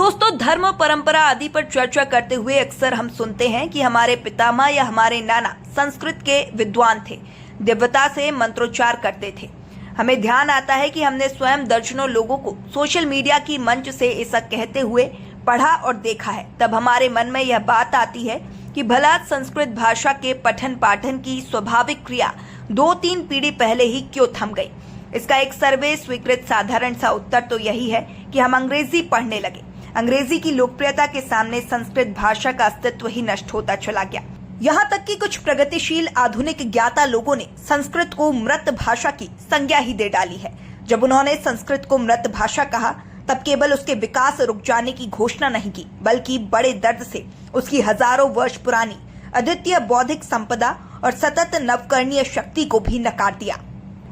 दोस्तों, धर्म, परंपरा आदि पर चर्चा करते हुए अक्सर हम सुनते हैं कि हमारे पितामह या हमारे नाना संस्कृत के विद्वान थे, दिव्यता से मंत्रोच्चार करते थे। हमें ध्यान आता है कि हमने स्वयं दर्जनों लोगों को सोशल मीडिया की मंच से ऐसा कहते हुए पढ़ा और देखा है। तब हमारे मन में यह बात आती है कि भला संस्कृत भाषा के पठन पाठन की स्वाभाविक क्रिया 2-3 पीढ़ी पहले ही क्यों थम गई। इसका एक सर्वे स्वीकृत साधारण सा उत्तर तो यही है कि हम अंग्रेजी पढ़ने लगे। अंग्रेजी की लोकप्रियता के सामने संस्कृत भाषा का अस्तित्व ही नष्ट होता चला गया। यहाँ तक कि कुछ प्रगतिशील आधुनिक ज्ञाता लोगों ने संस्कृत को मृत भाषा की संज्ञा ही दे डाली है। जब उन्होंने संस्कृत को मृत भाषा कहा, तब केवल उसके विकास रुक जाने की घोषणा नहीं की, बल्कि बड़े दर्द से उसकी हजारों वर्ष पुरानी अद्वितीय बौद्धिक संपदा और सतत नवकरणीय शक्ति को भी नकार दिया।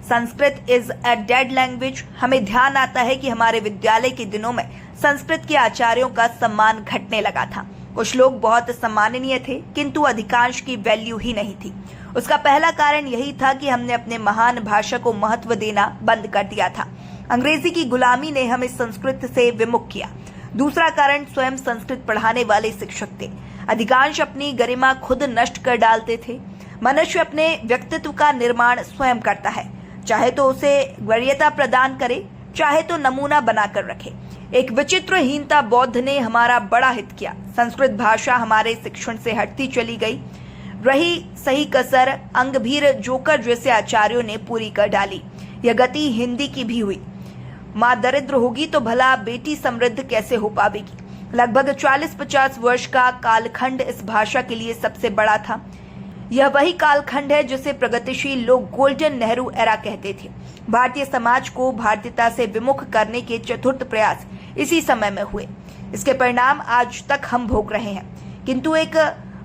Sanskrit is a dead language. हमें ध्यान आता है कि हमारे विद्यालय के दिनों में संस्कृत के आचार्यों का सम्मान घटने लगा था। कुछ लोग बहुत सम्माननीय थे, किंतु अधिकांश की वैल्यू ही नहीं थी। उसका पहला कारण यही था कि हमने अपने महान भाषा को महत्व देना बंद कर दिया था। अंग्रेजी की गुलामी ने हमें संस्कृत से विमुख किया। दूसरा कारण स्वयं संस्कृत पढ़ाने वाले शिक्षक थे। अधिकांश अपनी गरिमा खुद नष्ट कर डालते थे। मनुष्य अपने व्यक्तित्व का निर्माण स्वयं करता है, चाहे तो उसे वरीयता प्रदान करे, चाहे तो नमूना बनाकर रखे। एक विचित्र हीनता बौद्ध ने हमारा बड़ा हित किया। संस्कृत भाषा हमारे शिक्षण से हटती चली गई। रही सही कसर अंगभीर जोकर जैसे आचार्यों ने पूरी कर डाली। यह गति हिंदी की भी हुई। माँ दरिद्र होगी तो भला बेटी समृद्ध कैसे हो पाएगी। लगभग 40-50 वर्ष का कालखंड इस भाषा के लिए सबसे बड़ा था। यह वही कालखंड है जिसे प्रगतिशील लोग गोल्डन नेहरू एरा कहते थे। भारतीय समाज को भारतीयता से विमुख करने के चतुर्थ प्रयास इसी समय में हुए। इसके परिणाम आज तक हम भोग रहे हैं, किंतु एक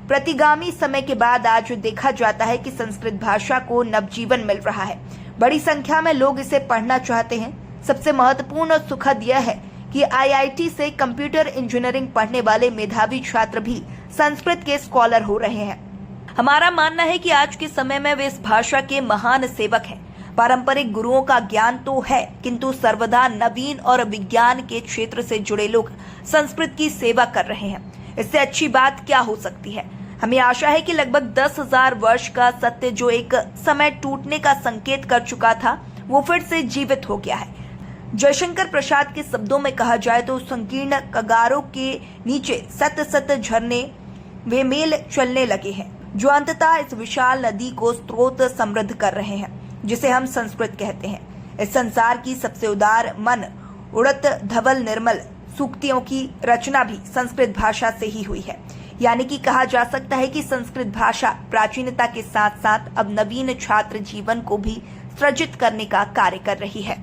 प्रतिगामी समय के बाद आज देखा जाता है कि संस्कृत भाषा को नवजीवन मिल रहा है। बड़ी संख्या में लोग इसे पढ़ना चाहते हैं। सबसे महत्वपूर्ण और सुखद यह है कि IIT से कंप्यूटर इंजीनियरिंग पढ़ने वाले मेधावी छात्र भी संस्कृत के स्कॉलर हो रहे हैं। हमारा मानना है कि आज के समय में वे इस भाषा के महान सेवक हैं। पारंपरिक गुरुओं का ज्ञान तो है, किंतु सर्वदा नवीन और विज्ञान के क्षेत्र से जुड़े लोग संस्कृत की सेवा कर रहे हैं। इससे अच्छी बात क्या हो सकती है। हमें आशा है कि लगभग 10,000 वर्ष का सत्य जो एक समय टूटने का संकेत कर चुका था, वो फिर से जीवित हो गया है। जयशंकर प्रसाद के शब्दों में कहा जाए तो संकीर्ण कगारों के नीचे सत झरने वे मेल चलने लगे हैं, जो अंततः इस विशाल नदी को स्रोत समृद्ध कर रहे हैं, जिसे हम संस्कृत कहते हैं। इस संसार की सबसे उदार, मन उड़त, धवल, निर्मल सूक्तियों की रचना भी संस्कृत भाषा से ही हुई है। यानी कि कहा जा सकता है कि संस्कृत भाषा प्राचीनता के साथ साथ अब नवीन छात्र जीवन को भी सृजित करने का कार्य कर रही है।